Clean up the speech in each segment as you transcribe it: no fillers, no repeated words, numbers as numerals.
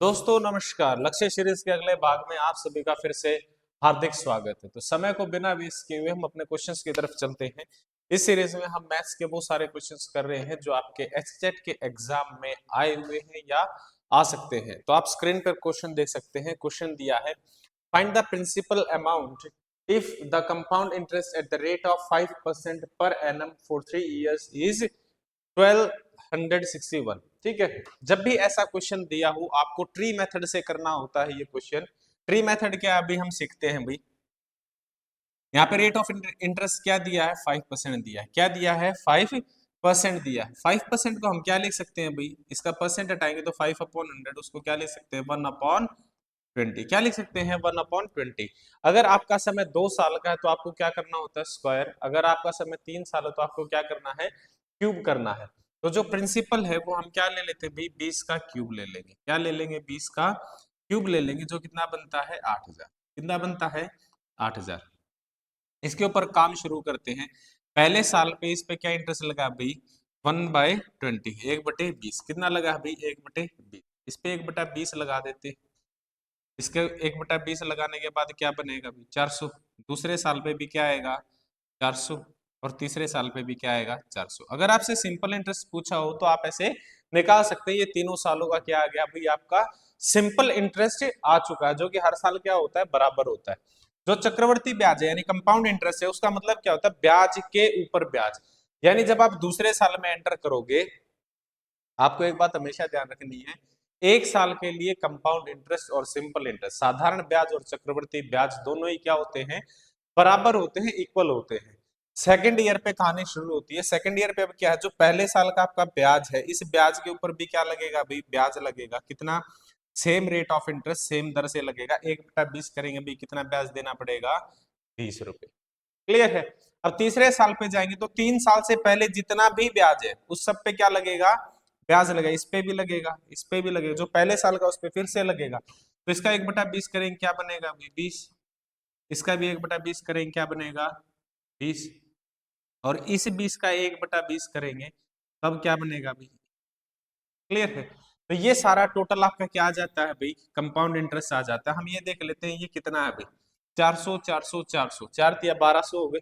दोस्तों नमस्कार। लक्ष्य सीरीज के अगले भाग में आप सभी का फिर से हार्दिक स्वागत है। तो समय को बिना वेस्ट किए हुए हम अपने क्वेश्चंस की तरफ चलते हैं। इस सीरीज में हम मैथ्स के वो सारे क्वेश्चंस कर रहे हैं जो आपके एचटेट के एग्जाम में आए हुए हैं या आ सकते हैं। तो आप स्क्रीन पर क्वेश्चन देख सकते हैं। क्वेश्चन दिया है, find the principal amount if the compound interest at the rate of 5% per annum for 3 years is 1261। ठीक है, जब भी ऐसा क्वेश्चन दिया हो आपको ट्री मेथड से करना होता है। ये क्वेश्चन ट्री मेथड क्या अभी हम सीखते हैं भाई। यहाँ पे रेट ऑफ इंटरेस्ट क्या दिया है, 5% दिया है। क्या दिया है, 5% दिया है। 5% को हम क्या लिख सकते हैं भाई, इसका परसेंट हटाएंगे तो 5/100, उसको क्या लिख सकते हैं, 1/20। क्या लिख सकते हैं, 1/20। अगर आपका समय 2 साल का है तो आपको क्या करना होता है, स्क्वायर। अगर आपका समय 3 साल है तो आपको क्या करना है, क्यूब करना है। तो जो प्रिंसिपल है वो हम क्या ले लेते हैं भाई, 20 का क्यूब ले लेंगे। क्या ले लेंगे, 20 का क्यूब ले लेंगे, जो कितना बनता है, 8000। कितना बनता है, 8000। इसके ऊपर काम शुरू करते हैं। पहले साल पे इस पे क्या इंटरेस्ट लगा भाई, 1/20, 1/20। कितना लगा भाई, 1/20। इस पे 1/20 लगा देते हैं। इसके 1/20 लगाने के बाद क्या बनेगा भाई, 400। दूसरे साल पे भी क्या आएगा, 400। और तीसरे साल पे भी क्या आएगा, 400। अगर आपसे सिंपल इंटरेस्ट पूछा हो तो आप ऐसे निकाल सकते हैं। ये तीनों सालों का क्या आ गया भाई, आपका सिंपल इंटरेस्ट आ चुका है, जो कि हर साल क्या होता है, बराबर होता है। जो चक्रवर्ती ब्याज है यानी कंपाउंड इंटरेस्ट है, उसका मतलब क्या होता है, ब्याज के ऊपर ब्याज। यानी जब आप दूसरे साल में एंटर करोगे, आपको एक बात हमेशा ध्यान रखनी है, एक साल के लिए कंपाउंड इंटरेस्ट और सिंपल इंटरेस्ट, साधारण ब्याज और चक्रवर्ती ब्याज दोनों ही क्या होते हैं, बराबर होते हैं, इक्वल होते हैं। सेकंड ईयर पे कहानी शुरू होती है। सेकंड ईयर पे अब क्या है, जो पहले साल का आपका ब्याज है, इस ब्याज के ऊपर भी क्या लगेगा भाई, ब्याज लगेगा। कितना, same rate of interest, same दर से लगेगा। 1/20 करेंगे भी, कितना ब्याज देना पड़ेगा, 20 रुपए। क्लियर है। अब तीसरे साल पे जाएंगे तो 3 साल से पहले जितना भी ब्याज है उस सब पे क्या लगेगा, ब्याज लगेगा। इस पे भी लगेगा, इस पे भी लगेगा, जो पहले साल का उस पे फिर से लगेगा। तो इसका 1/20 करेंगे, क्या बनेगा, 20। इसका भी 1/20 करेंगे, क्या बनेगा, 20। और इस 20 का 1/20 करेंगे तब क्या बनेगा भाई। क्लियर है। तो ये सारा टोटल आपका क्या आ जाता है भाई, कंपाउंड इंटरेस्ट आ जाता है। हम ये देख लेते हैं ये कितना है भाई, 400 400 400, 4 1200 हो गए।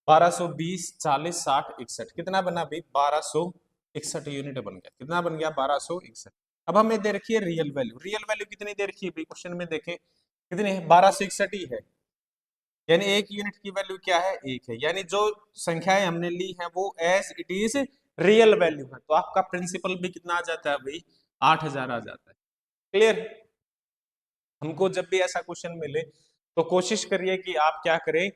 1220 40 60 61, कितना बना भाई, 1261 यूनिट बन गया। कितना बन गया, 1261। अब हमें दे रखी है रियल वैल्यू। रियल वैल्यू कितनी दे रखी है भाई, क्वेश्चन में देखें कितनी है, 1261 ही है। यानी एक यूनिट की वैल्यू क्या है, एक है। यानी जो संख्याएं हमने ली हैं वो as it is real value है। तो आपका प्रिंसिपल भी कितना आ जाता है भाई, 8000 आ जाता है। क्लियर। हमको जब भी ऐसा क्वेश्चन मिले तो कोशिश करिए कि आप क्या करें,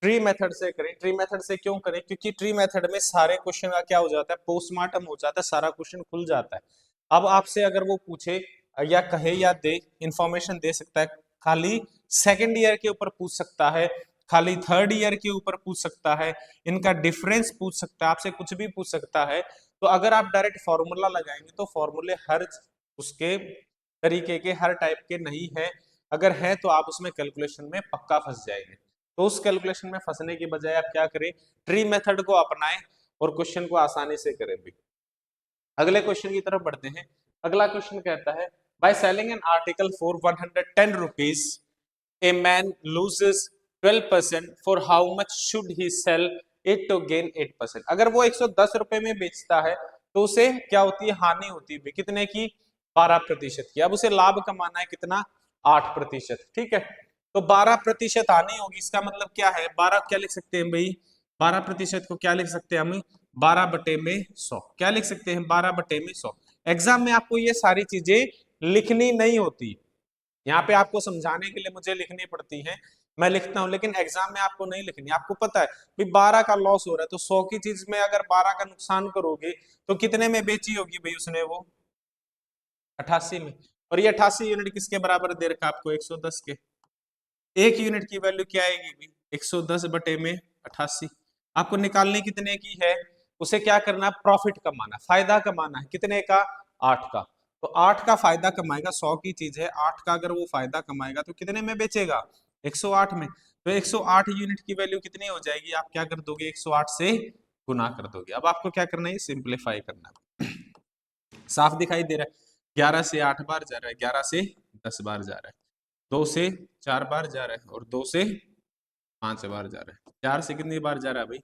ट्री मेथड से करें। ट्री मेथड से क्यों करें, क्योंकि ट्री मेथड में सारे क्वेश्चन का क्या हो जाता है, पोस्टमार्टम हो जाता है, सारा क्वेश्चन खुल जाता है। अब आपसे अगर वो पूछे या कहे या दे, इंफॉर्मेशन दे सकता है, खाली सेकंड ईयर के ऊपर पूछ सकता है, खाली थर्ड ईयर के ऊपर पूछ सकता है, इनका डिफरेंस पूछ सकता है, आपसे कुछ भी पूछ सकता है। तो अगर आप डायरेक्ट फॉर्मूला लगाएंगे तो फॉर्मूले हर उसके तरीके के, हर टाइप के नहीं है। अगर है तो आप उसमें कैलकुलेशन में पक्का फंस जाएंगे। तो उस कैलकुलेशन में फंसने की बजाय आप क्या करें, ट्री मेथड को अपनाएं और क्वेश्चन को आसानी से करें भी। अगले क्वेश्चन की तरफ बढ़ते हैं। अगला क्वेश्चन कहता है, by selling an article for 110 rupees a man loses 12%, for how much should he sell it to gain 8%। अगर वो 110 रुपए में बेचता है तो उसे क्या होती है, हानि होती है कितने की, 12% की। अब उसे लाभ कमाना है कितना, 8%। ठीक है, तो 12% हानि होगी, इसका मतलब क्या है, 12 क्या लिख सकते हैं भाई, 12% को क्या लिख सकते हैं हम, 12/100। क्या लिख सकते हैं, 12/100। एग्जाम में आपको ये सारी चीजें लिखनी नहीं होती, यहाँ पे आपको समझाने के लिए मुझे लिखनी पड़ती है, मैं लिखता हूं, लेकिन एग्जाम में आपको नहीं लिखनी। आपको पता है भाई 12 का लॉस हो रहा है, तो 100 की चीज में अगर 12 का नुकसान करोगे तो कितने में बेची होगी भाई उसने, वो 88 में। और ये 88 यूनिट किसके बराबर दे रखा आपको, 110 के। एक यूनिट की वैल्यू क्या आएगी भाई, 110/88। आपको निकालने कितने की है, उसे क्या करना है, प्रॉफिट कमाना, फायदा कमाना है, कितने का, 8 का। तो 8 का फायदा कमाएगा, 100 की चीज है, 8 का अगर वो फायदा कमाएगा तो कितने में बेचेगा, 108 में। तो 108 यूनिट की वैल्यू कितनी हो जाएगी, आप क्या कर दोगे, 108 से गुना कर दोगे। अब आपको क्या करना है, सिंप्लीफाई करना है। साफ दिखाई दे रहा है। 11 से 8 बार जा रहा है, 11 से 10 बार जा रहा है, 2 से 4 बार जा रहा है और 2 से 5 बार जा रहा है। 4 से कितनी बार जा रहा है भाई?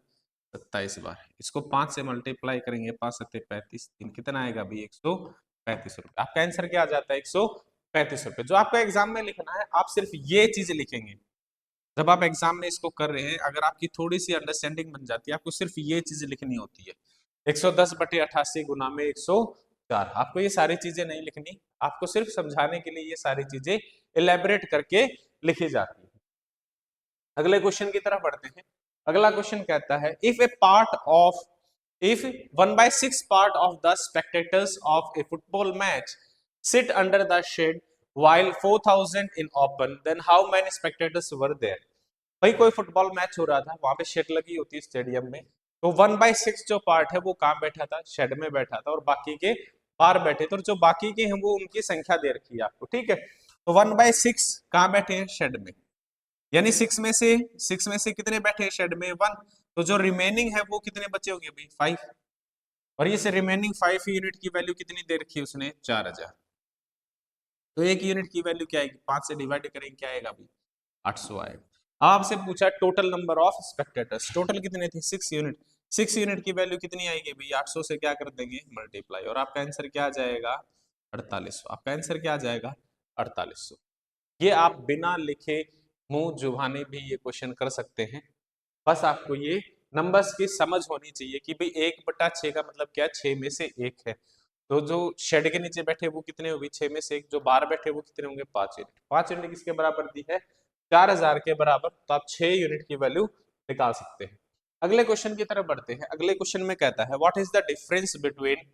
27 बार। इसको 5 से मल्टीप्लाई करेंगे, 5 सत्ते 35, 3 कितना आएगा भाई? 135 रुपए। आपका आंसर क्या आ जाता है? 135 रुपए। जो आपको एग्जाम में लिखना है, आप सिर्फ ये चीज लिखेंगे। जब आप एग्जाम में इसको कर रहे हैं, अगर आपकी थोड़ी सी अंडरस्टैंडिंग बन जाती है, आपको सिर्फ ये चीज लिखनी होती है, 110/88 गुना में 104। आपको ये सारी चीजें नहीं लिखनी, आपको सिर्फ समझाने के लिए ये सारी चीजें इलेबोरेट करके लिखी जाती है। अगले क्वेश्चन की तरफ बढ़ते हैं। अगला क्वेश्चन कहता है, if 1/6 part of the spectators of A football match sit under the shed while 4000 in open, then how many spectators were there? भाई कोई फुटबॉल मैच हो रहा था, वहां पे शेड लगी होती है स्टेडियम में, तो 1/6 जो पार्ट है वो कहाँ बैठा था? शेड में बैठा था, और बाकी के बाहर बैठे थे, और जो बाकी के हैं वो उनकी संख्या दे रखी है आपको, ठीक है। तो 1/6 कहाँ बैठे हैं? शेड में। यानी 6 में से कितने बैठे हैं शेड में? 1। तो जो रिमेनिंग है वो कितने बचे होंगे भाई? 5। और ये रिमेनिंग 5 यूनिट की वैल्यू कितनी दे रखी है उसने? 4000। तो एक यूनिट की वैल्यू क्या आएगी? 5 से डिवाइड करेंगे, क्या आएगा भाई? 800 आएगा। आपसे पूछा total number of spectators, total कितने थे? 6 यूनिट। 6 यूनिट की वैल्यू कितनी आएगी भाई? 800 से क्या कर देंगे? मल्टीप्लाई, और आपका आंसर क्या आ जाएगा? 4800। आपका आंसर क्या आ जाएगा? 4800। ये आप बिना लिखे मुंह जुबानी भी ये क्वेश्चन कर सकते हैं। बस आपको ये नंबर्स की समझ होनी चाहिए कि भाई 1/6 का मतलब क्या? 6 में से 1 है। तो जो शेड के नीचे बैठे वो कितने होंगे? 6 में से 1। जो बाहर बैठे वो कितने होंगे? 5 यूनिट। 5 यूनिट किसके बराबर दी है? 4000 के बराबर। तो आप 6 यूनिट की वैल्यू निकाल सकते हैं। अगले क्वेश्चन की तरफ बढ़ते हैं। अगले क्वेश्चन में कहता है, what is the difference between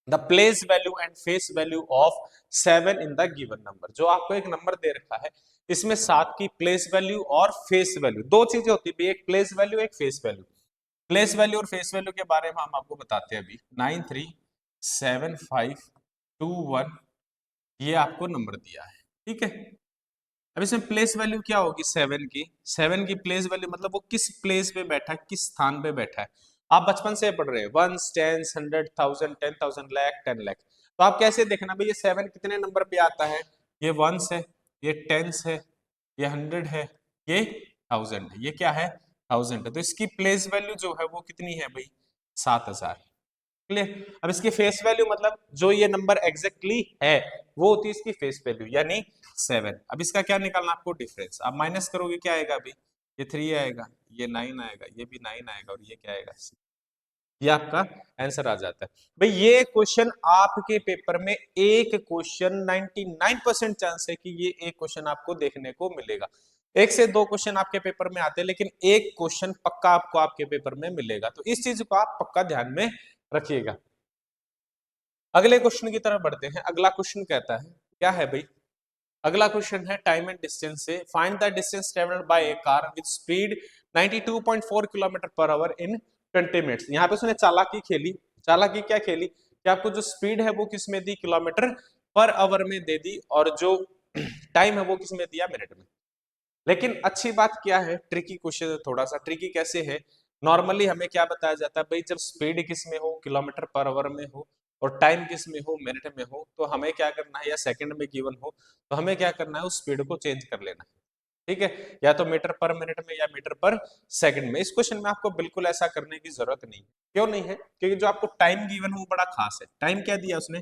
the place value and face value of 7 in the given number. जो आपको एक नंबर दे रखा है, इसमें 7 की प्लेस वैल्यू और फेस वैल्यू, दो चीजें होती है, एक प्लेस वैल्यू, एक फेस वैल्यू। प्लेस वैल्यू और फेस वैल्यू के बारे में हम आपको बताते हैं अभी। 937521 ये आपको नंबर दिया है, ठीक है। अब इसमें प्लेस वैल्यू क्या होगी? 7 की प्लेस वैल्यू मतलब वो किस प्लेस पे बैठा है, किस स्थान पे बैठा है। आप बचपन से पढ़ रहे हैं, 1 10 100 1000 10,000 लाख 10 लाख। तो आप कैसे देखना भाई ये 7 कितने नंबर पे आता है? ये 1 है, ये 10 है, ये 100 है, ये 1000 है। ये क्या है? 1000 है। तो इसकी प्लेस वैल्यू जो है वो कितनी है भाई? 7000। क्लियर। अब इसकी फेस वैल्यू मतलब जो ये नंबर एग्जैक्टली है वो होती है इसकी फेस वैल्यू, यानी 7। अब इसका क्या निकालना आपको? डिफरेंस। अब माइनस करोगे, क्या आएगा अभी? ये 3 आएगा, ये 9 आएगा, ये भी 9 आएगा, और ये क्या आएगा? 6। ये आपका आंसर आ जाता है। भाई ये क्वेश्चन आपके पेपर में, एक क्वेश्चन 99% चांस है कि ये एक क्वेश्चन आपको देखने को मिलेगा। 1 से 2 क्वेश्चन आपके पेपर में आते हैं, लेकिन एक क्वेश्चन पक्का आपको आपके पेपर में मिलेगा। तो इस चीज को आप पक्का ध्यान में रखिएगा। अगले क्वेश्चन की तरफ बढ़ते हैं। अगला क्वेश्चन कहता है, क्या है भाई? अगला क्वेश्चन है टाइम एंड डिस्टेंस से। Find the distance travelled by A car with speed 92.4 kilometre per hour in 20 minutes. यहाँ पे उसने चालाकी खेली। चालाकी क्या खेली कि आपको जो स्पीड है वो किस में दी? किलोमीटर पर आवर में दे दी, और जो टाइम है वो किस में दिया? मिनट में। लेकिन अच्छी बात क्या है, ट्रिकी क्वेश्चन है, थोड़ा सा ट्रिकी कैसे है। नॉर्मली हमें क्या बताया जाता है भाई, जब स्पीड किस में हो? किलोमीटर पर आवर में हो, और टाइम किस में हो? मिनट में हो, तो हमें क्या करना है, या सेकंड में गिवन हो तो हमें क्या करना है? उस स्पीड को चेंज कर लेना है, ठीक है। या तो मीटर पर मिनट में, या मीटर पर सेकंड में। इस क्वेश्चन में आपको बिल्कुल ऐसा करने की जरूरत नहीं है। क्यों नहीं है? क्योंकि जो आपको टाइम गिवन है वो बड़ा खास है। टाइम क्या दिया उसने?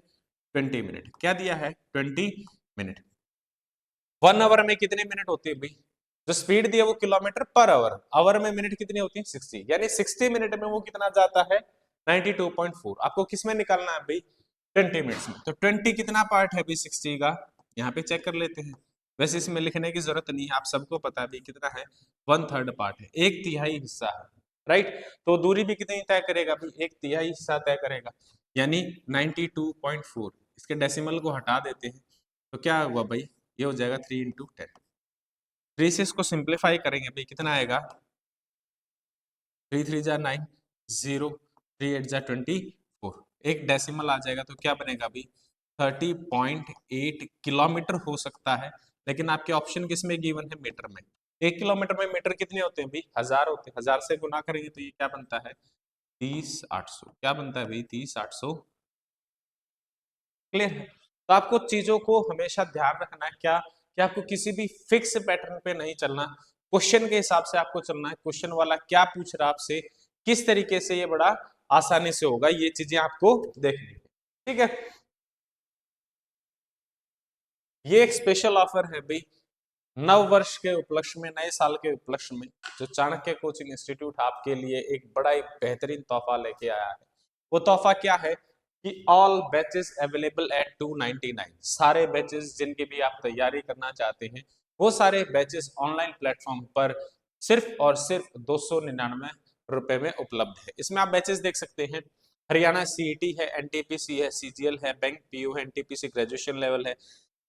20 मिनट। क्या दिया है? 20 मिनट। 1 आवर में कितने मिनट होते हैं भाई? जो स्पीड दिया वो किलोमीटर पर आवर, आवर में मिनट कितनी होती है? 60। यानी 60 मिनट में वो कितना जाता है? 92.4। आपको किस में निकालना है भाई? 20 मिनट्स में। तो 20 कितना पार्ट है भाई 60 का? यहाँ पे चेक कर लेते हैं। वैसे इसमें लिखने की जरूरत नहीं है, आप सबको पता है भाई कितना है? 1/3 पार्ट है, 1/3 हिस्सा है, राइट। तो दूरी भी कितनी तय करेगा भाई? 1/3 हिस्सा तय करेगा, यानी 92.4। इसके डेसिमल को हटा देते हैं, तो क्या हुआ भाई? ये हो जाएगा 3 × 10। 3 से इसको सिंप्लीफाई करेंगे भाई, कितना आएगा? 3 3 जा 9, 0, 3 8 जा 24। एक डेसिमल आ जाएगा तो क्या बनेगा भाई? 30.8 किलोमीटर हो सकता है। लेकिन आपके ऑप्शन किस में गिवन है? मीटर में। 1 किलोमीटर में मीटर कितने होते हैं भाई? 1000 होते हैं। 1000 से गुना करेंगे तो ये क्या बनता है? 30 800। क्या बनता है भाई? 30 800 क्लियर है? तो आपको चीजों को हमेशा ध्यान रखना है क्या कि आपको किसी भी फिक्स पैटर्न पे नहीं चलना, क्वेश्चन के हिसाब से आपको चलना है। क्वेश्चन वाला क्या पूछ रहा है आपसे, किस तरीके से ये बड़ा आसानी से होगा, ये चीजें आपको देखनी है। ठीक है, ये एक स्पेशल ऑफर है भाई, नव वर्ष के उपलक्ष्य में, नए साल के उपलक्ष्य में, जो चाणक्य कोचिंग इंस्टीट्यूट आपके लिए एक बड़ा ही बेहतरीन तोहफा लेके आया है। वो तोहफा क्या है कि ऑल बैचेस अवेलेबल एट 299, सारे बैचेस जिनकी भी आप तैयारी करना चाहते हैं वो सारे बैचेस ऑनलाइन प्लेटफॉर्म पर सिर्फ और सिर्फ 299 रुपए में उपलब्ध है। इसमें आप बैचेस देख सकते हैं, हरियाणा सीईटी है, एनटीपीसी है, सीजीएल है, बैंक पीयू है, एनटीपीसी ग्रेजुएशन लेवल है,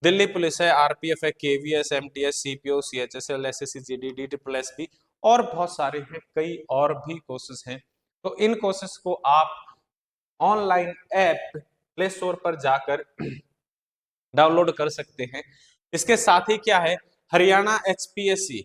दिल्ली पुलिस है, आरपीएफ है, KVS, MTS, CPO, CHSL, SSC GD, D triple SP और बहुत सारे हैं, कई और भी कोर्सेज हैं। तो इन कोर्सेज को आप ऑनलाइन ऐप प्ले स्टोर पर जाकर डाउनलोड कर सकते हैं। इसके साथ ही क्या है, हरियाणा एचपीएससी,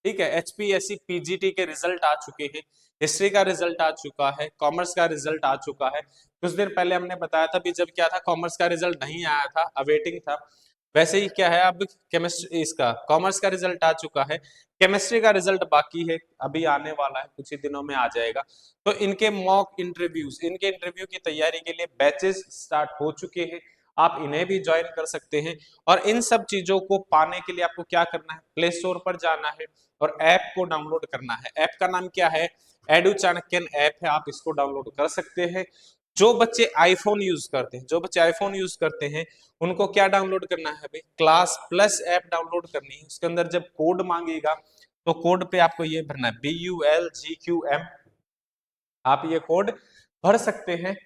ठीक है, एचपीएससी पीजीटी के रिजल्ट आ चुके हैं, हिस्ट्री का रिजल्ट आ चुका है, कॉमर्स का रिजल्ट आ चुका है। कुछ देर पहले हमने बताया था भी जब क्या था, कॉमर्स का रिजल्ट नहीं आया था, अवेटिंग था। वैसे ही क्या है, अब केमिस्ट्री, इसका कॉमर्स का रिजल्ट आ चुका है, केमिस्ट्री का रिजल्ट बाकी है, अभी आने वाला है, कुछ ही दिनों में आ जाएगा। तो इनके मॉक इंटरव्यूज, इनके इंटरव्यू की तैयारी के लिए बैचेस स्टार्ट हो चुके हैं, आप इन्हें भी ज्वाइन कर सकते हैं। और इन सब चीजों को पाने के लिए आपको क्या करना है, प्ले स्टोर पर जाना है और ऐप को डाउनलोड करना है। ऐप का नाम क्या है, एडू चाणक्यन ऐप है, आप इसको डाउनलोड कर सकते हैं। जो बच्चे आईफोन यूज करते हैं, जो बच्चे आईफोन यूज करते हैं उनको क्या डाउनलोड करना है भाई, क्लास प्लस ऐप डाउनलोड करनी है। उसके अंदर जब कोड मांगेगा तो कोड पे आपको ये भरना है, BULGQM, आप ये कोड भर सकते हैं।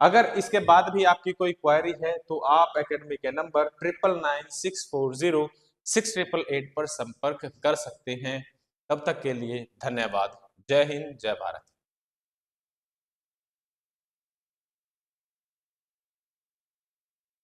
अगर इसके बाद भी आपकी कोई क्वेरी है तो आप एकेडमी के नंबर 9996406888 पर संपर्क कर सकते हैं। तब तक के लिए धन्यवाद। जय हिंद, जय भारत।